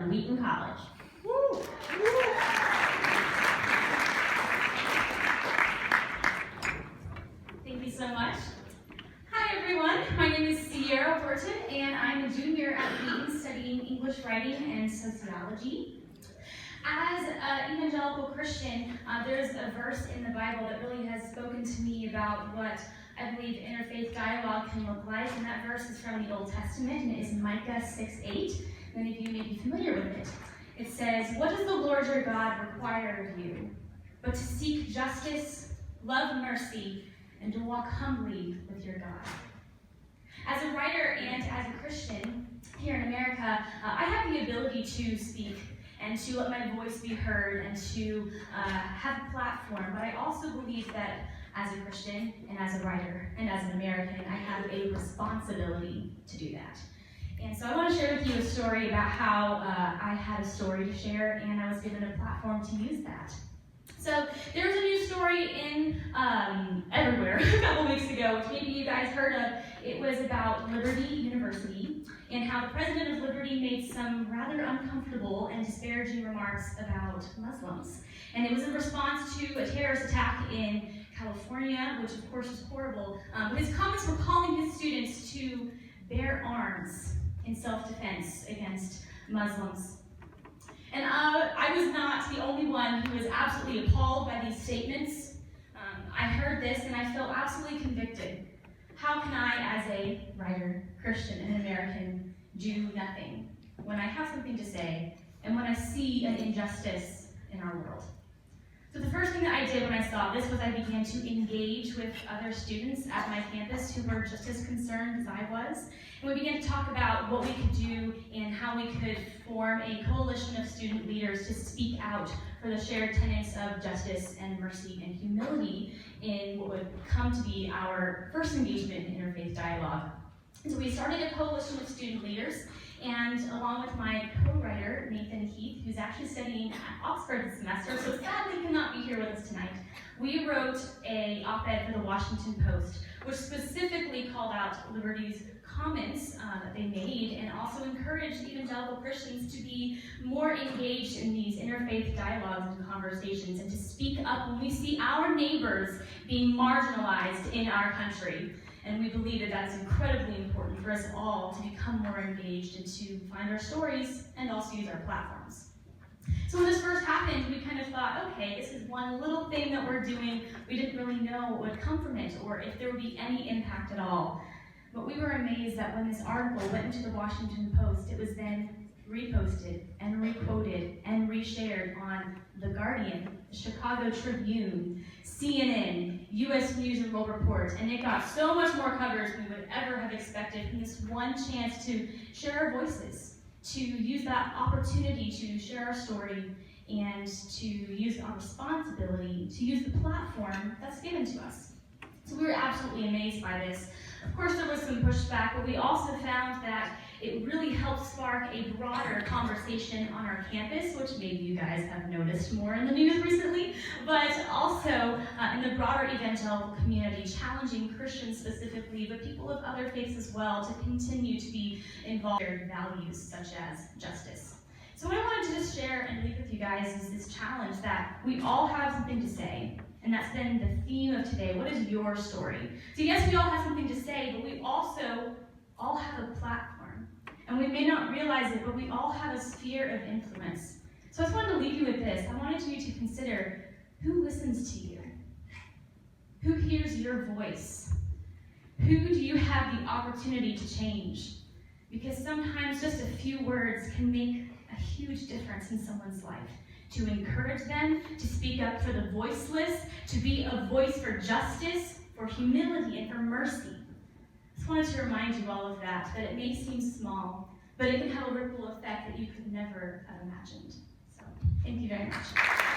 Wheaton College. Woo! Thank you so much. Hi everyone, my name is Ciera Horton and I'm a junior at Wheaton studying English writing and sociology. As an evangelical Christian, there's a verse in the Bible that really has spoken to me about what I believe interfaith dialogue can look like, and that verse is from the Old Testament, and it is Micah 6:8. Many of you may be familiar with it. It says, "What does the Lord your God require of you, but to seek justice, love mercy, and to walk humbly with your God?" As a writer and as a Christian here in America, I have the ability to speak and to let my voice be heard and to have a platform, but I also believe that as a Christian and as a writer and as an American, I have a responsibility to do that. And so I want to share with you a story about how I had a story to share and I was given a platform to use that. So there's a news story in everywhere a couple weeks ago, which maybe you guys heard of. It was about Liberty University and how the president of Liberty made some rather uncomfortable and disparaging remarks about Muslims. And it was in response to a terrorist attack in California, which of course was horrible. But his comments were calling his students to bear arms in self-defense against Muslims. And I was not the only one who was absolutely appalled by these statements. I heard this and I felt absolutely convicted. How can I, as a writer, Christian, and American, do nothing when I have something to say and when I see an injustice in our world? So the first thing that I did when I saw this was I began to engage with other students at my campus who were just as concerned as I was. And we began to talk about what we could do and how we could form a coalition of student leaders to speak out for the shared tenets of justice and mercy and humility in what would come to be our first engagement in interfaith dialogue. And so we started a coalition of student leaders, and along with my co-writer, Nathan Heath, who's actually studying at Oxford this semester, so sadly cannot be here with us tonight, we wrote an op-ed for the Washington Post, which specifically called out Liberty's comments that they made and also encouraged evangelical Christians to be more engaged in these interfaith dialogues and conversations and to speak up when we see our neighbors being marginalized in our country. And we believe that that's incredibly important for us all to become more engaged and to find our stories and also use our platforms. So when this first happened, we kind of thought, okay, this is one little thing that we're doing. We didn't really know what would come from it or if there would be any impact at all. But we were amazed that when this article went into the Washington Post, it was then reposted and requoted and reshared on The Guardian, the Chicago Tribune, CNN, U.S. News and World Report, and it got so much more coverage than we would ever have expected from this one chance to share our voices, to use that opportunity to share our story, and to use our responsibility to use the platform that's given to us. So we were absolutely amazed by this. Of course, there was some pushback, but we also found that it really helped spark a broader conversation on our campus, which maybe you guys have noticed more in the news recently, but also in the broader evangelical community, challenging Christians specifically, but people of other faiths as well, to continue to be involved in their values such as justice. So what I wanted to just share and leave with you guys is this challenge that we all have something to say. And that's been the theme of today. What is your story? So yes, we all have something to say, but we also all have a platform. And we may not realize it, but we all have a sphere of influence. So I just wanted to leave you with this. I wanted you to consider who listens to you? Who hears your voice? Who do you have the opportunity to change? Because sometimes just a few words can make a huge difference in someone's life. To encourage them, to speak up for the voiceless, to be a voice for justice, for humility, and for mercy. I just wanted to remind you all of that it may seem small, but it can have a ripple effect that you could never have imagined. So, thank you very much.